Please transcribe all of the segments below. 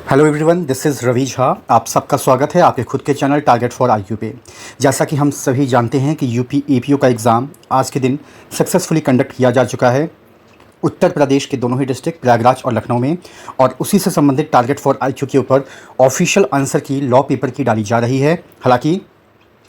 Hello everyone, this is Ravi Jha. आप सबका स्वागत है आपके खुद के चैनल टारगेट फॉर आईक्यू पे। जैसा कि हम सभी जानते हैं कि यूपी एपीओ का एग्ज़ाम आज के दिन सक्सेसफुली कंडक्ट किया जा चुका है उत्तर प्रदेश के दोनों ही डिस्ट्रिक्ट प्रयागराज और लखनऊ में, और उसी से संबंधित टारगेट फॉर आईक्यू के ऊपर ऑफिशियल आंसर की लॉ पेपर की डाली जा रही है। हालांकि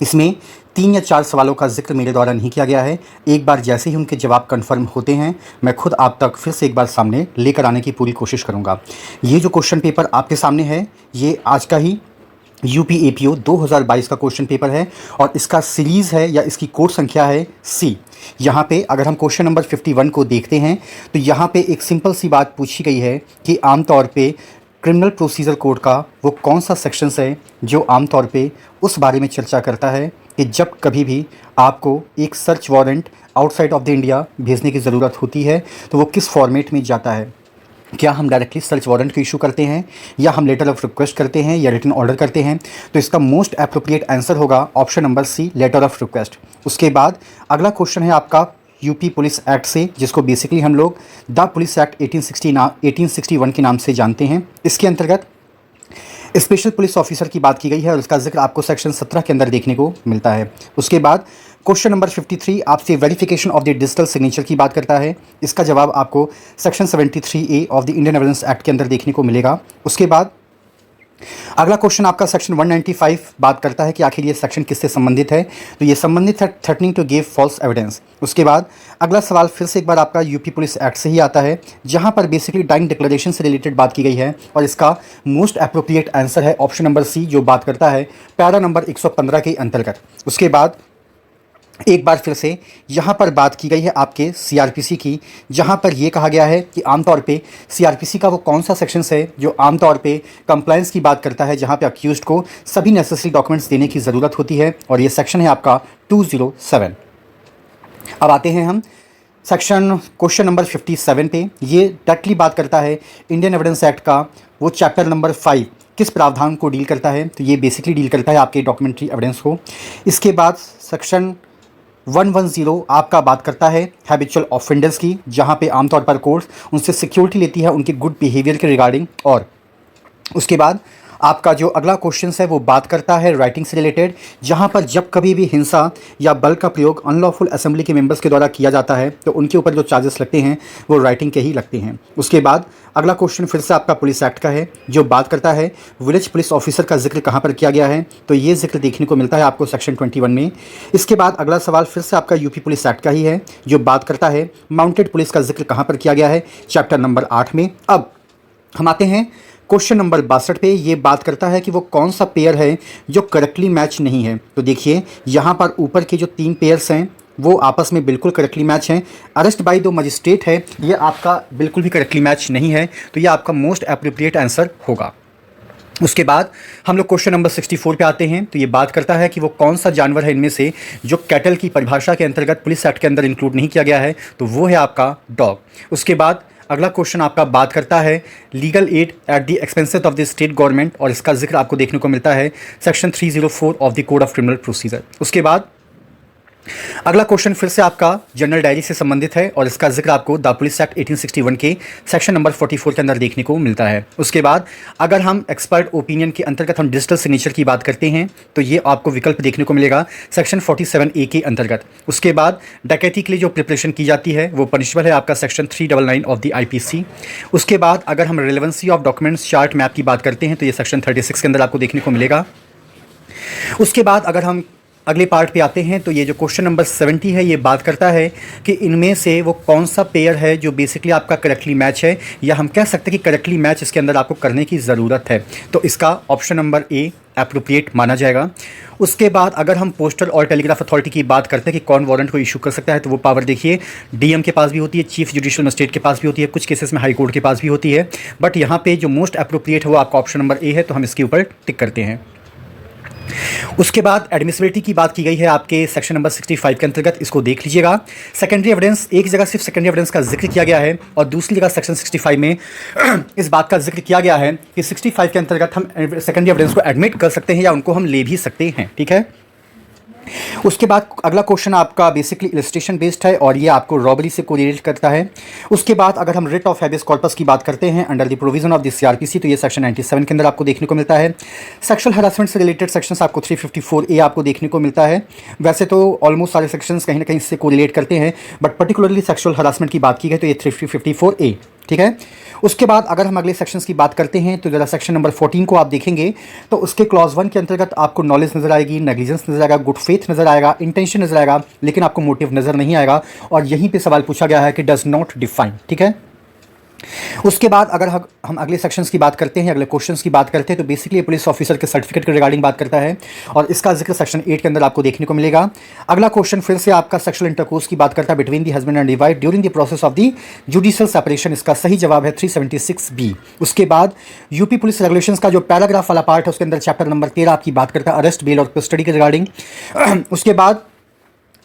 इसमें 3 या 4 सवालों का जिक्र मेरे द्वारा नहीं किया गया है। एक बार जैसे ही उनके जवाब कंफर्म होते हैं मैं खुद आप तक फिर से एक बार सामने लेकर आने की पूरी कोशिश करूंगा। ये जो क्वेश्चन पेपर आपके सामने है ये आज का ही यूपी एपीओ 2022 का क्वेश्चन पेपर है और इसका सीरीज़ है या इसकी कोड संख्या है सी। यहाँ पे अगर हम क्वेश्चन नंबर 51 को देखते हैं तो यहाँ पे एक सिंपल सी बात पूछी गई है कि आमतौर पे क्रिमिनल प्रोसीजर कोड का वो कौन सा सेक्शंस है जो आमतौर पे उस बारे में चर्चा करता है कि जब कभी भी आपको एक search warrant outside of the India भेजने की ज़रूरत होती है तो वो किस फॉर्मेट में जाता है। क्या हम डायरेक्टली सर्च वारंट को इशू करते हैं या हम लेटर ऑफ रिक्वेस्ट करते हैं या रिटन ऑर्डर करते हैं, तो इसका मोस्ट एप्रोप्रिएट आंसर होगा option number C, letter of request. उसके बाद अगला क्वेश्चन है आपका यूपी पुलिस एक्ट से, जिसको बेसिकली हम लोग द पुलिस एक्ट 1861 के नाम से जानते हैं। इसके अंतर्गत स्पेशल पुलिस ऑफिसर की बात की गई है और इसका जिक्र आपको सेक्शन 17 के अंदर देखने को मिलता है। उसके बाद क्वेश्चन नंबर 53 आपसे verification of the digital signature की बात करता है। इसका जवाब आपको section 73A of the Indian evidence act के अंदर देखने को मिलेगा। उसके बाद अगला क्वेश्चन आपका सेक्शन 195 बात करता है कि आखिर ये सेक्शन किससे संबंधित है, तो ये संबंधित है threatening to give false evidence. उसके बाद अगला सवाल फिर से एक बार आपका यूपी पुलिस एक्ट से ही आता है, जहां पर बेसिकली डाइंग डिक्लेरेशन से रिलेटेड बात की गई है और इसका मोस्ट एप्रोप्रिएट आंसर है ऑप्शन नंबर सी, जो बात करता है पैरा नंबर 115 के अंतर्गत। उसके बाद एक बार फिर से यहाँ पर बात की गई है आपके सीआरपीसी की, जहाँ पर ये कहा गया है कि आमतौर पे सीआरपीसी का वो कौन सा सेक्शंस है जो आमतौर पे कंप्लायंस की बात करता है, जहाँ पे अक्यूज्ड को सभी नेसेसरी डॉक्यूमेंट्स देने की ज़रूरत होती है, और ये सेक्शन है आपका 207। अब आते हैं हम क्वेश्चन नंबर 57 पे। ये डायरेक्टली बात करता है इंडियन एविडेंस एक्ट का वो चैप्टर नंबर 5 किस प्रावधान को डील करता है, तो ये बेसिकली डील करता है आपके डॉक्यूमेंट्री एविडेंस को। इसके बाद सेक्शन 110 आपका बात करता है हैबिचुअल ऑफेंडर्स की, जहां पे आमतौर पर कोर्ट्स उनसे सिक्योरिटी लेती है उनके गुड बिहेवियर के रिगार्डिंग। और उसके बाद आपका जो अगला क्वेश्चन है वो बात करता है राइटिंग से रिलेटेड, जहां पर जब कभी भी हिंसा या बल का प्रयोग अनलॉफुल असेंबली के मेंबर्स के द्वारा किया जाता है तो उनके ऊपर जो चार्जेस लगते हैं वो राइटिंग के ही लगते हैं। उसके बाद अगला क्वेश्चन फिर से आपका पुलिस एक्ट का है, जो बात करता है विलेज पुलिस ऑफिसर का जिक्र कहाँ पर किया गया है, तो ये जिक्र देखने को मिलता है आपको सेक्शन 21 में। इसके बाद अगला सवाल फिर से आपका यूपी पुलिस एक्ट का ही है, जो बात करता है माउंटेड पुलिस का जिक्र कहाँ पर किया गया है, चैप्टर नंबर 8 में। अब हम आते हैं क्वेश्चन नंबर 62 पे। ये बात करता है कि वो कौन सा पेयर है जो करेक्टली मैच नहीं है, तो देखिए यहाँ पर ऊपर के जो 3 पेयर्स हैं वो आपस में बिल्कुल करेक्टली मैच हैं। अरेस्ट बाय द मजिस्ट्रेट है, ये आपका बिल्कुल भी करेक्टली मैच नहीं है, तो ये आपका मोस्ट एप्रोप्रिएट आंसर होगा। उसके बाद हम लोग क्वेश्चन नंबर 64 पे आते हैं, तो ये बात करता है कि वो कौन सा जानवर है इनमें से जो कैटल की परिभाषा के अंतर्गत पुलिस एक्ट के अंदर इंक्लूड नहीं किया गया है, तो वो है आपका डॉग। उसके बाद अगला क्वेश्चन आपका बात करता है legal aid at the expenses of the state government, और इसका जिक्र आपको देखने को मिलता है section 304 of the code of criminal procedure. उसके बाद अगला क्वेश्चन फिर से आपका जनरल डायरी से संबंधित है और इसका जिक्र आपको द पुलिस एक्ट 1861 के सेक्शन नंबर 44 के अंदर देखने को मिलता है। उसके बाद अगर हम एक्सपर्ट ओपिनियन के अंतर्गत हम डिजिटल सिग्नेचर की बात करते हैं तो ये आपको विकल्प देखने को मिलेगा सेक्शन 47A के अंतर्गत। उसके बाद डकैती के लिए जो प्रिपरेशन की जाती है वो पनिशबल है आपका सेक्शन 399 ऑफ द IPC। उसके बाद अगर हम relevancy of documents chart map की बात करते हैं तो ये सेक्शन 36 के अंदर आपको देखने को मिलेगा। उसके बाद अगर हम अगले पार्ट पे आते हैं तो ये जो क्वेश्चन नंबर 70 है ये बात करता है कि इनमें से वो कौन सा पेयर है जो बेसिकली आपका करेक्टली मैच है, या हम कह सकते हैं कि करेक्टली मैच इसके अंदर आपको करने की ज़रूरत है, तो इसका ऑप्शन नंबर ए एप्रोप्रिएट माना जाएगा। उसके बाद अगर हम पोस्टल और टेलीग्राफ अथॉरिटी की बात करते हैं कि कौन वारंट को इशू कर सकता है, तो वो पावर देखिए डीएम के पास भी होती है, चीफ जुडिशियल मजिस्ट्रेट के पास भी होती है, कुछ केसेस में हाई कोर्ट के पास भी होती है, बट यहाँ पे जो मोस्ट एप्रोप्रिएट है वो आपका ऑप्शन नंबर ए है, तो हम इसके ऊपर टिक करते हैं। उसके बाद एडमिसिबिलिटी की बात की गई है आपके सेक्शन नंबर 65 के अंतर्गत, इसको देख लीजिएगा। सेकेंडरी एविडेंस, एक जगह सिर्फ सेकेंडरी एविडेंस का जिक्र किया गया है और दूसरी जगह सेक्शन 65 में इस बात का जिक्र किया गया है कि 65 के अंतर्गत हम सेकेंडरी एविडेंस को एडमिट कर सकते हैं या उनको हम ले भी सकते हैं, ठीक है। उसके बाद अगला क्वेश्चन आपका बेसिकली इलस्ट्रेशन बेस्ड है और ये आपको रॉबरी से कोरिलेट करता है। उसके बाद अगर हम रिट ऑफ हैबियस कॉर्पस की बात करते हैं under the provision of the CrPC, तो ये सेक्शन 97 के अंदर आपको देखने को मिलता है। सेक्सुअल हरासमेंट से रिलेटेड सेक्शंस आपको 354A आपको देखने को मिलता है। वैसे तो ऑलमोस्ट सारे सेक्शंस कहीं ना कहीं इससे कोरिलेट करते हैं, बट पर्टिकुलरली सेक्सुअल हरासमेंट की बात की गई तो ये 354A, ठीक है। उसके बाद अगर हम अगले सेक्शंस की बात करते हैं तो जरा सेक्शन नंबर 14 को आप देखेंगे तो उसके क्लॉज 1 के अंतर्गत आपको नॉलेज नजर आएगी, नेग्लिजेंस नजर आएगा, गुड फेथ नजर आएगा, इंटेंशन नजर आएगा, लेकिन आपको मोटिव नजर नहीं आएगा। और यहीं पे सवाल पूछा गया है कि डज नॉट डिफाइन, ठीक है। उसके बाद अगर हम अगले सेक्शंस की बात करते हैं, अगले क्वेश्चंस की बात करते हैं, तो बेसिकली पुलिस ऑफिसर के सर्टिफिकेट के रिगार्डिंग बात करता है और इसका जिक्र सेक्शन 8 के अंदर आपको देखने को मिलेगा। अगला क्वेश्चन फिर से आपका सेक्सुअल इंटरकोर्स की बात करता है between the husband and the wife during the process of the judicial separation. इसका सही जवाब है 376B। उसके बाद यूपी पुलिस रेगुलेशंस का जो पैराग्राफ वाला पार्ट है उसके अंदर चैप्टर नंबर 13 आपकी बात करता है अरेस्ट, बेल और कस्टडी के रिगार्डिंग। उसके बाद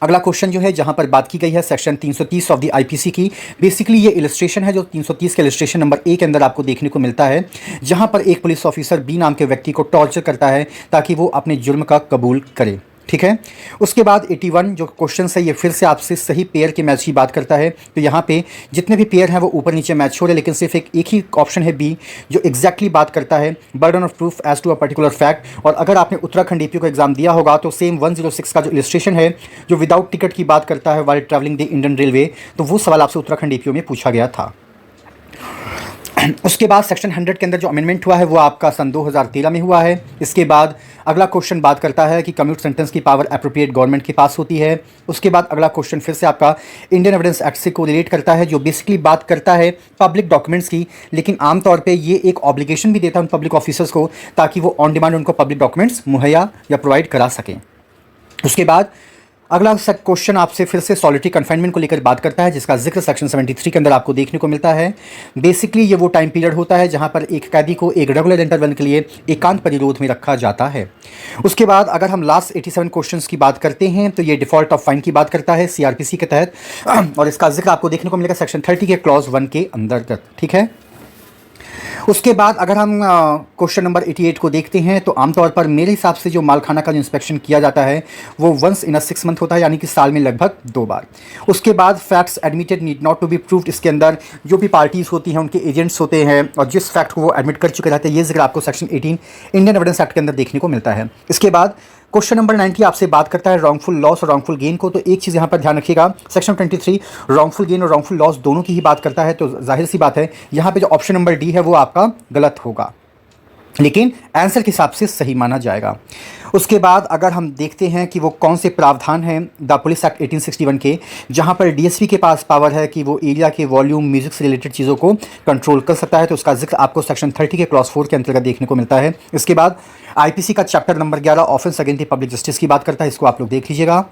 अगला क्वेश्चन जो है जहां पर बात की गई है सेक्शन 330 ऑफ द आईपीसी की। बेसिकली ये इलस्ट्रेशन है जो 330 के इलस्ट्रेशन नंबर 1 के अंदर आपको देखने को मिलता है, जहां पर एक पुलिस ऑफिसर बी नाम के व्यक्ति को टॉर्चर करता है ताकि वो अपने जुर्म का कबूल करे, ठीक है। उसके बाद 81 जो क्वेश्चन है ये फिर से आपसे सही पेयर के मैच की बात करता है। तो यहाँ पे जितने भी पेयर हैं वो ऊपर नीचे मैच हो रहे हैं, लेकिन सिर्फ एक ही ऑप्शन है बी जो एग्जैक्टली बात करता है burden of proof as to a particular fact. और अगर आपने उत्तराखंड एपीओ का एग्जाम दिया होगा तो सेम 106 का जो इलस्ट्रेशन है जो विदाउट टिकट की बात करता है while travelling the Indian railway, तो वो सवाल आपसे उत्तराखंड एपीओ में पूछा गया था। उसके बाद सेक्शन 100 के अंदर जो अमेंडमेंट हुआ है वो आपका सन 2013 में हुआ है। इसके बाद अगला क्वेश्चन बात करता है कि कम्यूट सेंटेंस की पावर एप्रोप्रिएट गवर्नमेंट के पास होती है। उसके बाद अगला क्वेश्चन फिर से आपका इंडियन एविडेंस एक्ट से को रिलेट करता है जो बेसिकली बात करता है पब्लिक डॉक्यूमेंट्स की, लेकिन आमतौर पे ये एक ऑब्लिगेशन भी देता है उन पब्लिक ऑफिसर्स को ताकि वो ऑन डिमांड उनको पब्लिक डॉक्यूमेंट्स मुहैया या प्रोवाइड करा सकें। उसके बाद अगला क्वेश्चन आपसे फिर से सॉलिटरी कन्फाइनमेंट को लेकर बात करता है जिसका जिक्र सेक्शन 73 के अंदर आपको देखने को मिलता है। बेसिकली ये वो टाइम पीरियड होता है जहां पर एक कैदी को एक रेगुलर इंटरवल के लिए एकांत परिरोध में रखा जाता है। उसके बाद अगर हम लास्ट 87 क्वेश्चंस की बात करते हैं तो ये डिफॉल्ट ऑफ फाइन की बात करता है सीआरपीसी के तहत और इसका जिक्र आपको देखने को मिलेगा सेक्शन 30 के क्लॉज 1 के अंतर्गत, ठीक है। उसके बाद अगर हम क्वेश्चन नंबर 88 को देखते हैं तो आमतौर पर मेरे हिसाब से जो मालखाना का जो इंस्पेक्शन किया जाता है वो वंस इन अ 6 मंथ होता है, यानी कि साल में लगभग 2 बार। उसके बाद facts admitted need not to be proved, इसके अंदर जो भी पार्टीज होती हैं उनके एजेंट्स होते हैं और जिस फैक्ट को वो एडमिट कर चुके रहते हैं ये जिक्र आपको सेक्शन 18 इंडियन एविडेंस एक्ट के अंदर देखने को मिलता है। इसके बाद क्वेश्चन नंबर 90 आपसे बात करता है रॉन्गफुल लॉस और रॉन्गफुल गेन को। तो एक चीज़ यहाँ पर ध्यान रखिएगा, सेक्शन 23 रॉन्गफुल गेन और रॉन्गफुल लॉस दोनों की ही बात करता है, तो जाहिर सी बात है यहाँ पे जो ऑप्शन नंबर डी है वो आपका गलत होगा, लेकिन आंसर के हिसाब से सही माना जाएगा। उसके बाद अगर हम देखते हैं कि वो कौन से प्रावधान हैं द पुलिस एक्ट 1861 के, जहां पर डीएसपी के पास पावर है कि वो एरिया के वॉल्यूम म्यूजिक से रिलेटेड चीज़ों को कंट्रोल कर सकता है, तो उसका जिक्र आपको सेक्शन 30 के क्लॉज 4 के अंतर्गत देखने को मिलता है। इसके बाद आईपीसी का chapter number 11 offence against the public justice की बात करता है, इसको आप लोग देख लीजिएगा।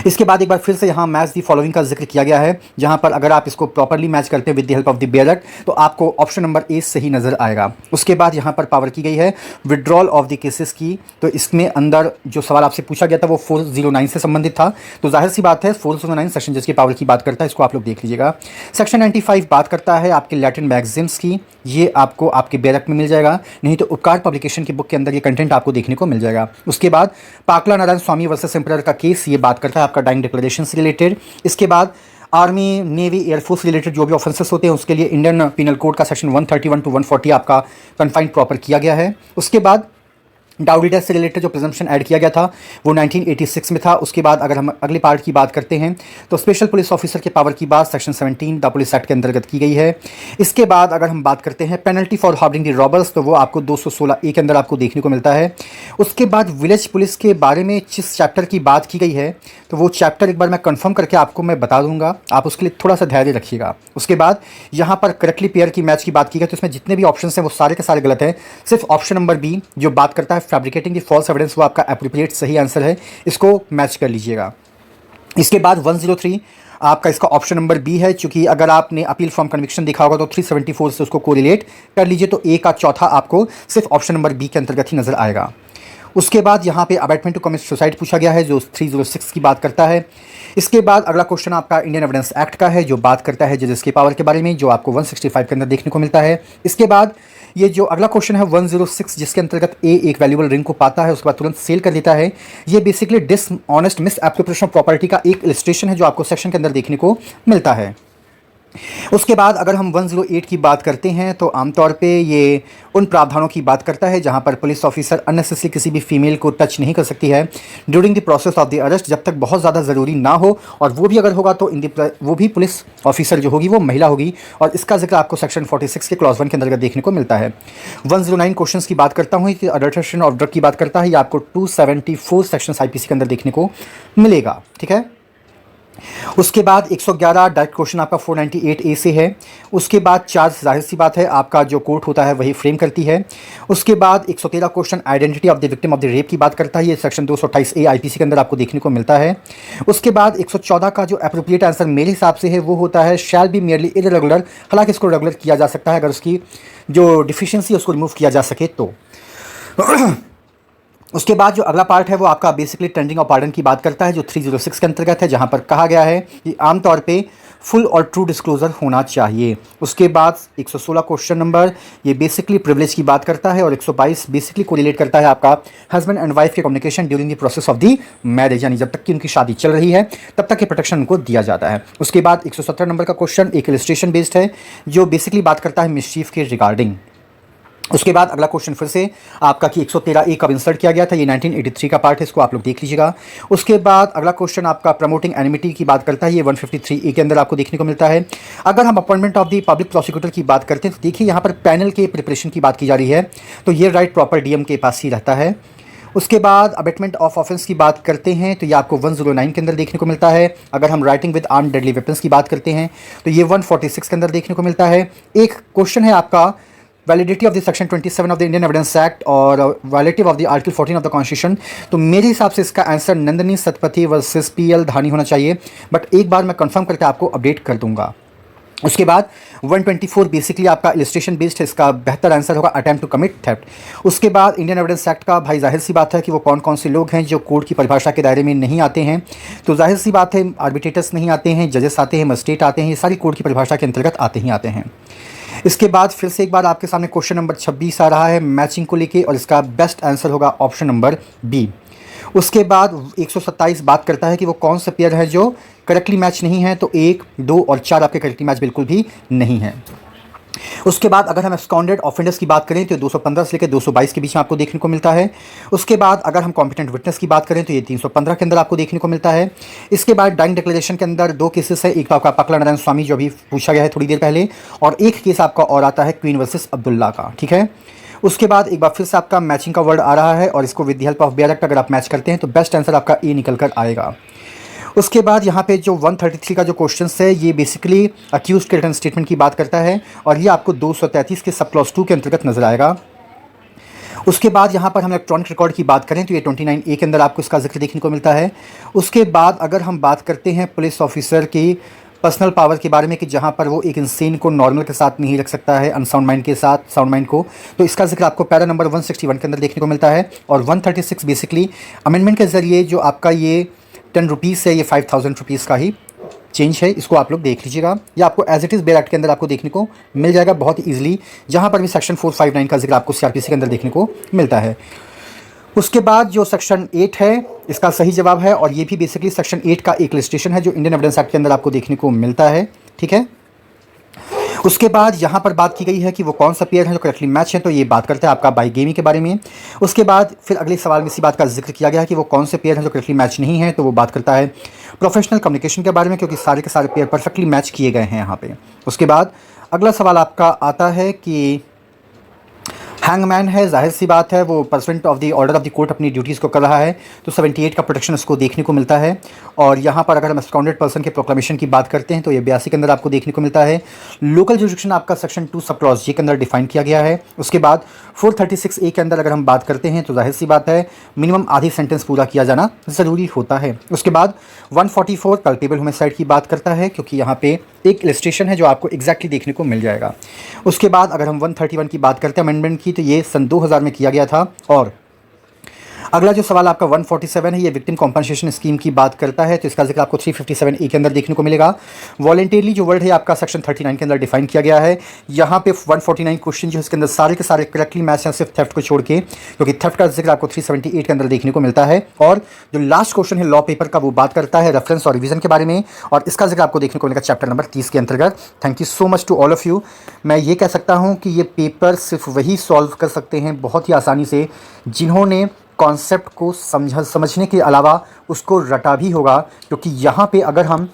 इसके बाद एक बार फिर से यहाँ मैच दी फॉलोइंग का जिक्र किया गया है, जहाँ पर अगर आप इसको प्रॉपरली मैच करते हैं with the help of the bare act तो आपको ऑप्शन नंबर ए सही नजर आएगा। उसके बाद यहाँ पर पावर की गई है विड्रॉल ऑफ द केसेस की, तो इसमें अंदर जो सवाल आपसे पूछा गया था वो 409 से संबंधित था, तो जाहिर सी बात है 409 सेक्शन जिसकी पावर की बात करता है इसको आप लोग देख लीजिएगा। सेक्शन 95 बात करता है आपके लैटिन मैगजिम्स की, ये आपको आपके बेयर एक्ट में मिल जाएगा, नहीं तो उपकार पब्लिकेशन की बुक के अंदर ये कंटेंट आपको देखने को मिल जाएगा। उसके बाद पाकला नारायण स्वामी वर्सेस एम्परर का केस, ये बात करता है आपका डाइंग डिक्लेरेशन से रिलेटेड। इसके बाद आर्मी, नेवी, एयरफोर्स रिलेटेड जो भी ऑफेंसेस होते हैं उसके लिए इंडियन पीनल कोड का सेक्शन 131 टू 140 आपका कन्फाइंड प्रॉपर किया गया है। उसके बाद डाउरी डेथ से रिलेटेड जो प्रिजम्पशन ऐड किया गया था वो 1986 में था। उसके बाद अगर हम अगले पार्ट की बात करते हैं तो स्पेशल पुलिस ऑफिसर के पावर की बात सेक्शन 17 द पुलिस एक्ट के अंतर्गत की गई है। इसके बाद अगर हम बात करते हैं penalty for harbouring the robbers, तो वो आपको 216A के अंदर आपको देखने को मिलता है। उसके बाद विलेज पुलिस के बारे में जिस चैप्टर की बात की गई है तो वो चैप्टर एक बार मैं कंफर्म करके आपको मैं बता दूंगा, आप उसके लिए थोड़ा सा धैर्य रखिएगा। उसके बाद यहाँ पर करेक्टली पेयर की मैच की बात की गई तो इसमें जितने भी ऑप्शन हैं वो सारे के सारे गलत हैं, सिर्फ ऑप्शन नंबर बी जो बात करता है फैब्रिकेटिंग द फॉल्स एविडेंस वो आपका एप्रोप्रिएट सही आंसर है, इसको मैच कर लीजिएगा। इसके बाद 103 आपका इसका ऑप्शन नंबर बी है, चूंकि अगर आपने अपील फ्रॉम कन्विक्शन देखा होगा तो 374 से उसको कोरिलेट कर लीजिए, तो ए का चौथा आपको सिर्फ ऑप्शन नंबर बी के अंतर्गत ही नजर आएगा। उसके बाद यहाँ पे अबैटमेंट टू कमिट सुसाइड पूछा गया है जो 306 की बात करता है। इसके बाद अगला क्वेश्चन आपका इंडियन एविडेंस एक्ट का है जो बात करता है जजेस की पावर के बारे में, जो आपको 165 के अंदर देखने को मिलता है। इसके बाद ये जो अगला क्वेश्चन है 106, जिसके अंतर्गत ए एक वैल्यूबल रिंग को पाता है, उसके बाद तुरंत सेल कर देता है, ये basically dishonest miss appropriation of property का एक इलस्ट्रेशन है जो आपको सेक्शन के अंदर देखने को मिलता है। उसके बाद अगर हम 108 की बात करते हैं तो आमतौर पे ये उन प्रावधानों की बात करता है जहां पर पुलिस ऑफिसर अननेसेसरी किसी भी फीमेल को टच नहीं कर सकती है during the process of the arrest, जब तक बहुत ज़्यादा ज़रूरी ना हो, और वो भी अगर होगा तो वो भी पुलिस ऑफिसर जो होगी वो महिला होगी, और इसका जिक्र आपको सेक्शन 46 के क्लॉज 1 के अंतर्गत देखने को मिलता है। 109 क्वेश्चन की बात करता हूँ कि अडल्ट्रेशन ऑफ ड्रग की बात करता है, ये आपको 274 सेक्शन IPC के अंदर देखने को मिलेगा। ठीक है, उसके बाद 111 डायरेक्ट क्वेश्चन आपका 498A से है। उसके बाद 4 जाहिर सी बात है आपका जो कोर्ट होता है वही फ्रेम करती है। उसके बाद 113 question identity of the victim of the rape की बात करता है, ये सेक्शन 228A IPC के अंदर आपको देखने को मिलता है। उसके बाद 114 का जो अप्रोप्रिएट आंसर मेरे हिसाब से है वो होता है शैल बी मेयरली इरेगुलर, हालांकि इसको रेगुलर किया जा सकता है अगर उसकी जो डिफिशियंसी उसको रिमूव किया जा सके तो। उसके बाद जो अगला पार्ट है वो आपका बेसिकली टेंडरिंग ऑफ पार्डन की बात करता है, जो 306 के अंतर्गत है, जहां पर कहा गया है कि आमतौर पे फुल और ट्रू डिस्क्लोजर होना चाहिए। उसके बाद 116 क्वेश्चन नंबर ये बेसिकली प्रिविलेज की बात करता है, और 122 बेसिकली कोरिलेट करता है आपका हस्बैंड एंड वाइफ के communication during the process of the marriage, यानी जब तक कि उनकी शादी चल रही है तब तक के प्रोटेक्शन उनको दिया जाता है। उसके बाद 117 नंबर का क्वेश्चन एक इलस्ट्रेशन बेस्ड है जो बेसिकली बात करता है मिसचीफ के रिगार्डिंग। उसके बाद अगला क्वेश्चन फिर से आपका कि 113A कब इंसर्ट किया गया था, ये 1983 का पार्ट है, इसको आप लोग देख लीजिएगा। उसके बाद अगला क्वेश्चन आपका प्रमोटिंग एनिमिटी की बात करता है, ये 153A के अंदर आपको देखने को मिलता है। अगर हम appointment of the public prosecutor की बात करते हैं तो देखिए यहाँ पर पैनल के प्रिपरेशन की बात की जा रही है, तो ये राइट प्रॉपर DM के पास ही रहता है। उसके बाद अबेटमेंट ऑफ ऑफेंस की बात करते हैं तो ये आपको 109 के अंदर देखने को मिलता है। अगर हम writing with arm deadly weapons की बात करते हैं तो ये 146 के अंदर देखने को मिलता है। एक क्वेश्चन है आपका validity of the section 27 of the Indian evidence act और validity of the article 14 of the constitution, तो मेरे हिसाब से इसका answer Nandini Satpathy versus PL Dhani होना चाहिए, बट एक बार मैं कंफर्म करके आपको अपडेट कर दूंगा। उसके बाद 124 बेसिकली आपका इलस्ट्रेशन बेस्ड है, इसका बेहतर आंसर होगा अटेम्प्ट टू कमिट थेफ्ट। उसके बाद इंडियन एविडेंस एक्ट का भाई जाहिर सी बात है कि वो कौन कौन से लोग हैं जो कोर्ट की परिभाषा के दायरे में नहीं आते हैं, तो जाहिर सी बात है आर्बिट्रेटर्स नहीं आते हैं, जजेस आते हैं, मजिस्ट्रेट आते हैं, ये सारी कोर्ट की परिभाषा के अंतर्गत आते ही आते हैं। इसके बाद फिर से एक बार आपके सामने क्वेश्चन नंबर 26 आ रहा है मैचिंग को लेके, और इसका बेस्ट आंसर होगा ऑप्शन नंबर B। उसके बाद 127 बात करता है कि वो कौन सा पेयर है जो करेक्टली मैच नहीं है, तो 1, 2 और 4 आपके करेक्टली मैच बिल्कुल भी नहीं है। उसके बाद अगर हम एब्सकॉन्डेड ऑफेंडर्स की बात करें तो 215 से लेकर 222 के बीच में आपको देखने को मिलता है। उसके बाद अगर हम कॉम्पिटेंट विटनेस की बात करें तो ये 315 के अंदर आपको देखने को मिलता है। इसके बाद डाइंग डिक्लेरेशन के अंदर 2 केसेस है, एक तो आपका पकला नारायण स्वामी जो अभी पूछा गया है थोड़ी देर पहले, और एक केस आपका और आता है क्वीन वर्सेस अब्दुल्ला का। ठीक है, उसके बाद एक बार फिर से आपका मैचिंग का वर्ड आ रहा है, और इसको with the help of bare act अगर आप मैच करते हैं तो बेस्ट आंसर आपका ए निकल कर आएगा। उसके बाद यहाँ पे जो 133 का जो क्वेश्चन है ये बेसिकली अक्यूज के रिटर्न स्टेटमेंट की बात करता है, और ये आपको 233 के सब क्लॉज 2 के अंतर्गत नजर आएगा। उसके बाद यहाँ पर हम इलेक्ट्रॉनिक रिकॉर्ड की बात करें तो ये 29A के अंदर आपको इसका जिक्र देखने को मिलता है। उसके बाद अगर हम बात करते हैं पुलिस ऑफिसर की पर्सनल पावर के बारे में कि जहाँ पर वो एक इंसेन को नॉर्मल के साथ नहीं रख सकता है, अनसाउंड माइंड के साथ साउंड माइंड को, तो इसका जिक्र आपको पैरा नंबर 161 के अंदर देखने को मिलता है। और 136 बेसिकली अमेंडमेंट के ज़रिए जो आपका ये 10 रुपीज़ से ये 5000 रुपीज़ का ही चेंज है, इसको आप लोग देख लीजिएगा। या आपको as it is bare act के अंदर आपको देखने को मिल जाएगा बहुत ही ईजिली, जहाँ पर भी सेक्शन 459 का जिक्र आपको CRPC के अंदर देखने को मिलता है। उसके बाद जो सेक्शन 8 है इसका सही जवाब है, और ये भी बेसिकली सेक्शन 8 का एक लिस्टेशन है जो इंडियन एविडेंस एक्ट के अंदर आपको देखने को मिलता है। ठीक है, उसके बाद यहाँ पर बात की गई है कि वो कौन सा पेयर है जो करेक्टली मैच है, तो ये बात करता है आपका बाईगेमी के बारे में। उसके बाद फिर अगले सवाल में इसी बात का जिक्र किया गया है कि वो कौन से पेयर हैं जो करेक्टली मैच नहीं है, तो वो बात करता है प्रोफेशनल कम्युनिकेशन के बारे में, क्योंकि सारे के सारे पेयर परफेक्टली मैच किए गए हैं यहाँ पे। उसके बाद अगला सवाल आपका आता है कि हैंगमैन है, जाहिर सी बात है वो percent of the order of the court अपनी ड्यूटीज़ को कर रहा है, तो 78 का प्रोटेक्शन उसको देखने को मिलता है। और यहाँ पर अगर हम एब्सकॉन्डेड पर्सन के प्रोक्लेमेशन की बात करते हैं तो ये 82 के अंदर आपको देखने को मिलता है। लोकल जुरिडिक्शन आपका सेक्शन 2 सब क्लॉज J के अंदर डिफाइन किया गया है। उसके बाद 436A के अंदर अगर हम बात करते हैं तो जाहिर सी बात है मिनिमम आधी सेंटेंस पूरा किया जाना ज़रूरी होता है। उसके बाद 144 कल्पेबल होमिसाइड की बात करता है, क्योंकि यहाँ पे एक इलस्ट्रेशन है जो आपको एग्जैक्टली देखने को मिल जाएगा। उसके बाद अगर हम 131 की बात करते हैं अमेंडमेंट की, तो ये सन 2000 में किया गया था, और अगला जो सवाल आपका 147 है, ये विक्टिम कॉम्पनसेशन स्कीम की बात करता है, तो इसका जिक्र आपको 357 ए के अंदर देखने को मिलेगा। वॉलंटियरली जो वर्ड है आपका सेक्शन 39 के अंदर डिफाइन किया गया है। यहाँ पे 149 क्वेश्चन जो इसके अंदर सारे के सारे करेक्टली मैच हैं, सिर्फ थेफ्ट को छोड़ के, क्योंकि थेफ्ट का जिक्र आपको 378 के अंदर देखने को मिलता है। और जो लास्ट क्वेश्चन है लॉ पेपर का, वो बात करता है रेफरेंस और रिवीजन के बारे में, और इसका जिक्र आपको देखने को मिलेगा चैप्टर नंबर 30 के अंतर्गत। Thank you so much to all of you. मैं ये कह सकता हूँ कि ये पेपर सिर्फ वही सॉल्व कर सकते हैं बहुत ही आसानी से जिन्होंने कॉन्सेप्ट को समझने के अलावा उसको रटा भी होगा, क्योंकि यहाँ पे अगर हम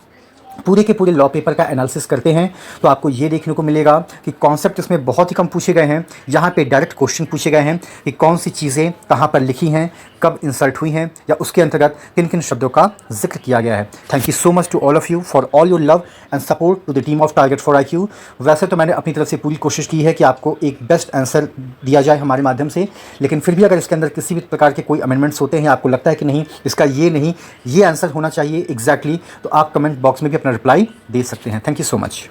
पूरे के पूरे लॉ पेपर का एनालिसिस करते हैं तो आपको ये देखने को मिलेगा कि कॉन्सेप्ट इसमें बहुत ही कम पूछे गए हैं। यहाँ पे डायरेक्ट क्वेश्चन पूछे गए हैं कि कौन सी चीज़ें कहाँ पर लिखी हैं, कब इंसर्ट हुई हैं, या उसके अंतर्गत किन किन शब्दों का जिक्र किया गया है। Thank you so much to all of you for all your love and support to the team of Target for IQ। वैसे तो मैंने अपनी तरफ से पूरी कोशिश की है कि आपको एक बेस्ट आंसर दिया जाए हमारे माध्यम से, लेकिन फिर भी अगर इसके अंदर किसी भी प्रकार के कोई अमेंडमेंट्स होते हैं, आपको लगता है कि नहीं इसका ये नहीं ये आंसर होना चाहिए एग्जैक्टली, तो आप कमेंट बॉक्स में भी अपना रिप्लाई दे सकते हैं। Thank you so much.